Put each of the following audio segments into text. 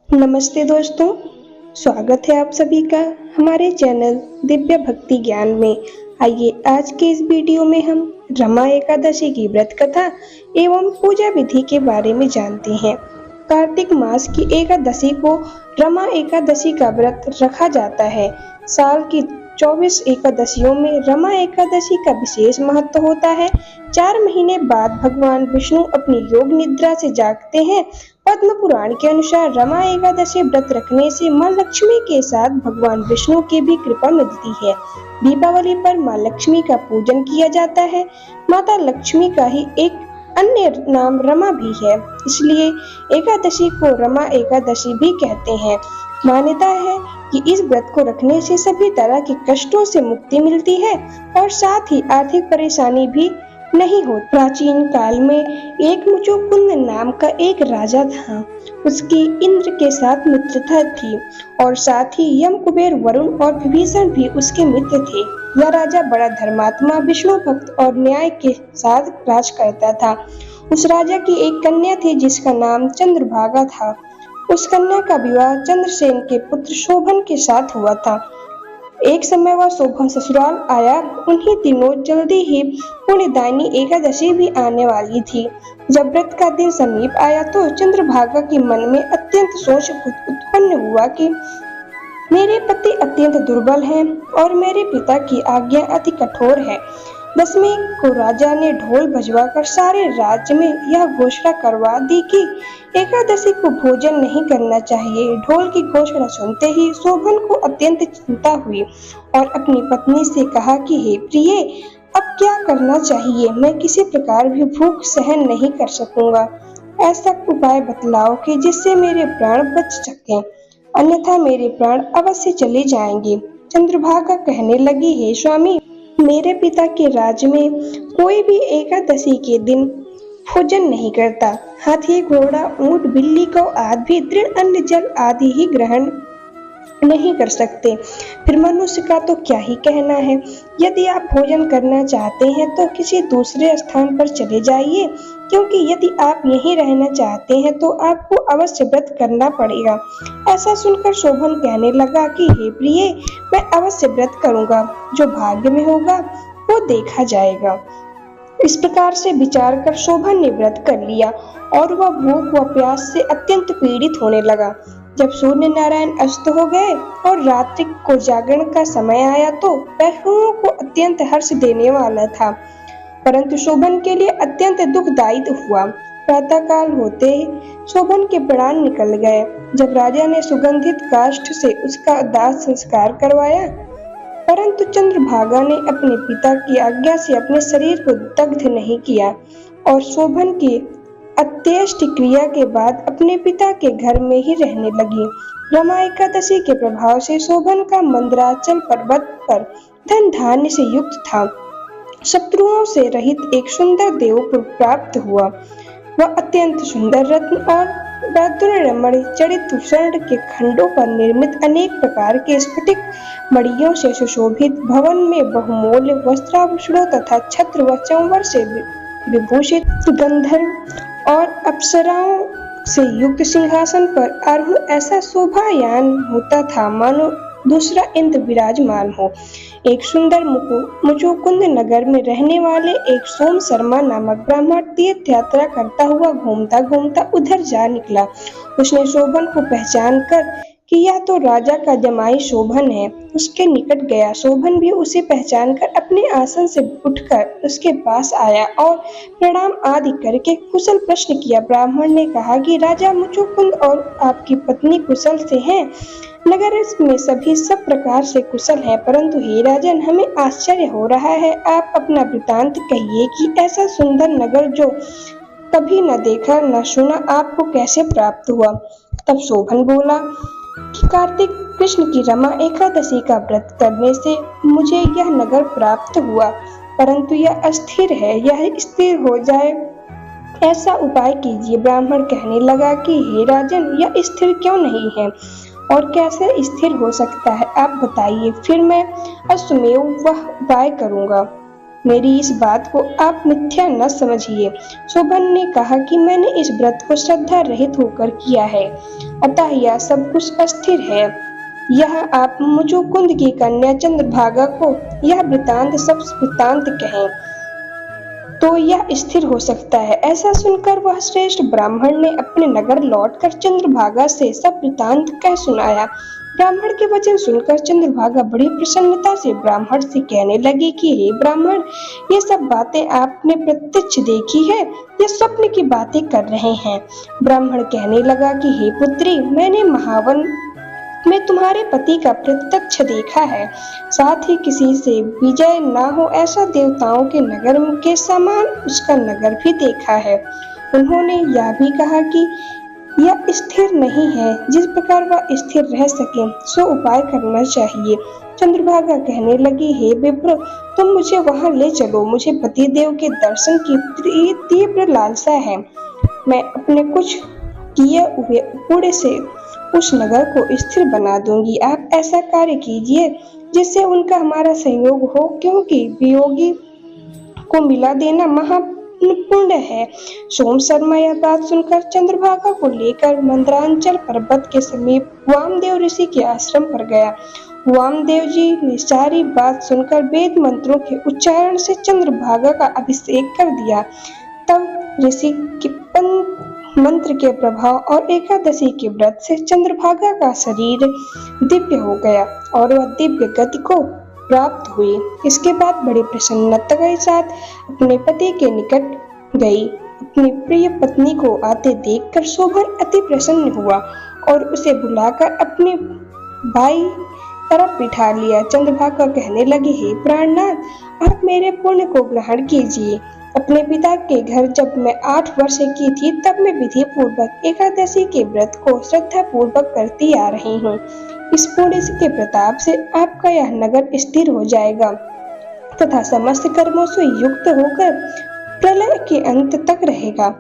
नमस्ते दोस्तों, स्वागत है आप सभी का हमारे चैनल दिव्य भक्ति ज्ञान में। आइए आज के इस वीडियो में हम रमा एकादशी की व्रत कथा एवं पूजा विधि के बारे में जानते हैं। कार्तिक मास की एकादशी को रमा एकादशी का व्रत रखा जाता है। साल की 24 एकादशियों में रमा एकादशी का विशेष महत्व होता है। 4 महीने बाद भगवान विष्णु अपनी योग निद्रा से जागते हैं। पद्म पुराण के अनुसार रमा एकादशी व्रत रखने से माँ लक्ष्मी के साथ भगवान विष्णु की भी कृपा मिलती है। दीपावली पर माँ लक्ष्मी का पूजन किया जाता है। माता लक्ष्मी का ही एक अन्य नाम रमा भी है, इसलिए एकादशी को रमा एकादशी भी कहते हैं। मान्यता है कि इस व्रत को रखने से सभी तरह के कष्टों से मुक्ति मिलती है और साथ ही आर्थिक परेशानी भी नहीं हो। प्राचीन काल में एक मुचुकुंद नाम का एक राजा था। उसकी इंद्र के साथ मित्रता थी और साथ ही यम, कुबेर, वरुण और विभीषण भी उसके मित्र थे। यह राजा बड़ा धर्मात्मा, विष्णु भक्त और न्याय के साथ राज करता था। उस राजा की एक कन्या थी जिसका नाम चंद्रभागा था। उस कन्या का विवाह चंद्रसेन के पुत्र शोभन के साथ हुआ था। एक समय वह शोभन ससुराल आया। उन्हीं दिनों जल्दी ही पुण्यदायिनी एकादशी भी आने वाली थी। जब व्रत का दिन समीप आया तो चंद्रभागा के मन में अत्यंत सोच उत्पन्न हुआ कि मेरे पति अत्यंत दुर्बल हैं और मेरे पिता की आज्ञा अति कठोर है। दसवीं को राजा ने ढोल बजवाकर सारे राज्य में यह घोषणा करवा दी कि एकादशी को भोजन नहीं करना चाहिए। ढोल की घोषणा सुनते ही शोभन को अत्यंत चिंता हुई और अपनी पत्नी से कहा कि हे प्रिय, अब क्या करना चाहिए? मैं किसी प्रकार भी भूख सहन नहीं कर सकूंगा। ऐसा उपाय बतलाओ कि जिससे मेरे प्राण बच सकें, अन्यथा मेरे प्राण अवश्य चले जाएंगे। चंद्रभागा कहने लगी, हे स्वामी, मेरे पिता के राज्य में कोई भी एकादशी के दिन भोजन नहीं करता। हाथी, घोड़ा, ऊंट, बिल्ली, गौ आदि भी दृढ़ अन्न, जल आदि ही ग्रहण नहीं कर सकते। फिर मनुष्य का तो क्या ही कहना है। यदि आप भोजन करना चाहते हैं तो किसी दूसरे स्थान पर चले जाइए, क्योंकि यदि आप यहीं रहना चाहते हैं तो आपको अवश्य व्रत करना पड़ेगा। ऐसा सुनकर शोभन कहने लगा कि हे प्रिय, मैं अवश्य व्रत करूंगा। जो भाग्य में होगा वो देखा जाएगा। इस प्रकार से विचार कर शोभन ने व्रत कर लिया और वह भूख व प्यास से अत्यंत पीड़ित होने लगा। जब सूर्य नारायण अस्त हो गए और रात्रि को जागरण का समय आया तो वह को अत्यंत हर्ष देने वाला था, परंतु शोभन के लिए अत्यंत दुखदायी हुआ। प्रातः काल होते ही शोभन के प्राण निकल गए। जब राजा ने सुगंधित काष्ठ से उसका दाह संस्कार करवाया, परंतु चंद्रभागा ने अपने पिता की आज्ञा से अपने शरीर को दग्ध नहीं किया और शोभन की अंत्येष्टि क्रिया के बाद अपने पिता के घर में ही रहने लगी। रमा एकादशी के प्रभाव से शोभन का मंदराचल पर्वत पर धन धान्य से युक्त था। शत्रुओं से रहित एक सुंदर देवपुर प्राप्त हुआ। वह अत्यंत सुंदर रत्न और रत्नमणि जड़ित स्वर्ण के खंडों पर निर्मित अनेक प्रकार के स्फटिक मणियों से सुशोभित भवन में बहुमूल्य वस्त्राभूषणों तथा छत्र व चंवर से विभूषित गंधर्व और अप्सराओं से युक्त सिंहासन पर आरूढ़ ऐसा शोभायान होता था मानो दूसरा इंद्र विराजमान हो। एक सुंदर मुचुकुंद नगर में रहने वाले एक सोम शर्मा नामक ब्राह्मण तीर्थ यात्रा करता हुआ घूमता घूमता उधर जा निकला। उसने शोभन को पहचान कर कि यह तो राजा का जमाई शोभन है, उसके निकट गया। शोभन भी उसे पहचान कर अपने आसन से उठकर उसके पास आया और प्रणाम आदि करके कुशल प्रश्न किया। ब्राह्मण ने कहा कि राजा मुचुकुंद और आपकी पत्नी कुशल से हैं। नगर में सभी सब प्रकार से कुशल है, परंतु हे राजन, हमें आश्चर्य हो रहा है। आप अपना वृतांत कहिए कि ऐसा सुंदर नगर जो कभी न देखा न सुना आपको कैसे प्राप्त हुआ। तब शोभन बोला कि कार्तिक कृष्ण की रमा एकादशी का व्रत करने से मुझे यह नगर प्राप्त हुआ, परंतु यह अस्थिर है। यह स्थिर हो जाए ऐसा उपाय कीजिए। ब्राह्मण कहने लगा कि हे राजन, यह स्थिर क्यों नहीं है और कैसे स्थिर हो सकता है, आप बताइए, फिर मैं अश्वमेव वह उपाय करूंगा। मेरी इस बात को आप मिथ्या न समझिए। शोभन ने कहा कि मैंने इस व्रत को श्रद्धा रहित होकर किया है। अतः यह सब कुछ अस्थिर है। यह आप मुचुकुंद की कन्या चंद्रभागा को यह वृतांत सब वृतांत कहें तो यह स्थिर हो सकता है। ऐसा सुनकर वह श्रेष्ठ ब्राह्मण ने अपने नगर लौटकर चंद्रभागा से सब वृतांत कह सुनाया। ब्राह्मण के वचन सुनकर चंद्रभागा बड़ी प्रसन्नता से ब्राह्मण से कहने लगी कि हे ब्राह्मण, ये सब बातें आपने प्रत्यक्ष देखी है या स्वप्न की बातें कर रहे हैं? ब्राह्मण कहने लगा कि हे पुत्री, मैंने महावन में तुम्हारे पति का प्रत्यक्ष देखा है, साथ ही किसी से विजय ना हो ऐसा देवताओं के नगर के समान उसका नगर भी देखा है। उन्होंने यह भी कहा कि यह स्थिर नहीं है, जिस प्रकार वह स्थिर रह सके सो उपाय करना चाहिए। चंद्रभागा कहने लगी, हे विप्र, तुम मुझे वहां ले चलो, मुझे पतिदेव के दर्शन की तीव्र लालसा है। मैं अपने कुछ किए हुए पुण्य से उस नगर को स्थिर बना दूंगी। आप ऐसा कार्य कीजिए जिससे उनका हमारा सहयोग हो, क्योंकि वियोगी को मिला देना महापुण्य है। सोम शर्मा यह बात सुनकर चंद्रभागा को लेकर मंदरांचल पर्वत के समीप वामदेव ऋषि के आश्रम पर गया। वामदेव जी ने सारी बात सुनकर वेद मंत्रों के उच्चारण से चंद्रभागा का अभिषेक कर दिया। तब ऋषि के मंत्र के प्रभाव और एकादशी के व्रत से चंद्रभागा का शरीर दिव्य हो गया और वह दिव्य गति को प्राप्त हुई। इसके बाद बड़ी प्रसन्नता के साथ अपने पति के निकट गई। अपनी प्रिय पत्नी को आते देखकर शोभन अति प्रसन्न हुआ और उसे बुलाकर अपने भाई तरफ बिठा लिया। चंद्रभागा कहने लगी, हे प्राणनाथ, आप मेरे पुण्य को ग्रहण कीजिए। अपने पिता के घर जब मैं 8 वर्ष की थी तब मैं विधि पूर्वक एकादशी के व्रत को श्रद्धा पूर्वक करती आ रही हूँ। इस पुण्य के प्रताप से आपका यह नगर स्थिर हो जाएगा तथा समस्त कर्मों से युक्त होकर प्रलय के अंत तक रहेगा।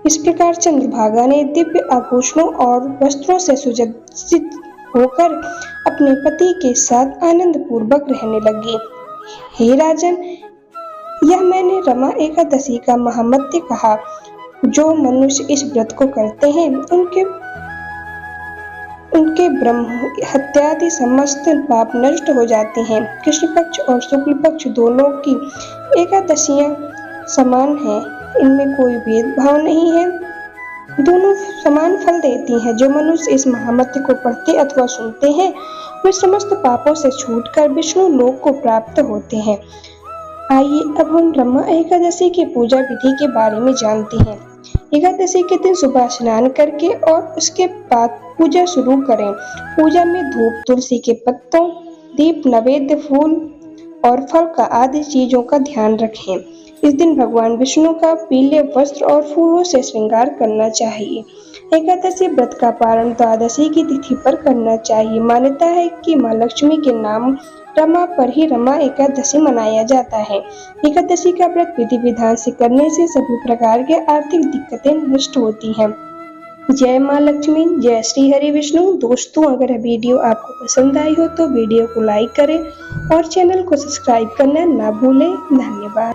इस प्रकार चंद्रभागा ने दिव्य आभूषणों और वस्त्रों से सुसज्जित होकर अपने पति के साथ आनंद पूर्वक रहने लगी। हे राजन, यह मैंने रमा एकादशी का महात्म्य कहा। जो मनुष्य इस व्रत को करते हैं उनके ब्रह्म हत्यादि समस्त पाप नष्ट हो जाते हैं। कृष्ण पक्ष और शुक्ल पक्ष दोनों की एकादशियां समान हैं, इनमें कोई भेदभाव नहीं है, दोनों समान फल देती हैं। जो मनुष्य इस महात्म्य को पढ़ते अथवा सुनते हैं वे समस्त पापों से छूटकर विष्णु लोक को प्राप्त होते हैं। आइए अब हम रमा एकादशी की पूजा विधि के बारे में जानते हैं। एकादशी के दिन सुबह स्नान करके और उसके बाद पूजा शुरू करें। पूजा में धूप, तुलसी के पत्तों, दीप, नैवेद्य, फूल और फल का आदि चीजों का ध्यान रखें। इस दिन भगवान विष्णु का पीले वस्त्र और फूलों से श्रृंगार करना चाहिए। एकादशी व्रत का पारण द्वादशी की तिथि पर करना चाहिए। मान्यता है कि माँ लक्ष्मी के नाम रमा पर ही रमा एकादशी मनाया जाता है। एकादशी का व्रत विधि विधान से करने से सभी प्रकार के आर्थिक दिक्कतें नष्ट होती हैं। जय माँ लक्ष्मी, जय श्री हरि विष्णु। दोस्तों, अगर वीडियो आपको पसंद आई हो तो वीडियो को लाइक करें और चैनल को सब्सक्राइब करना ना भूलें। धन्यवाद।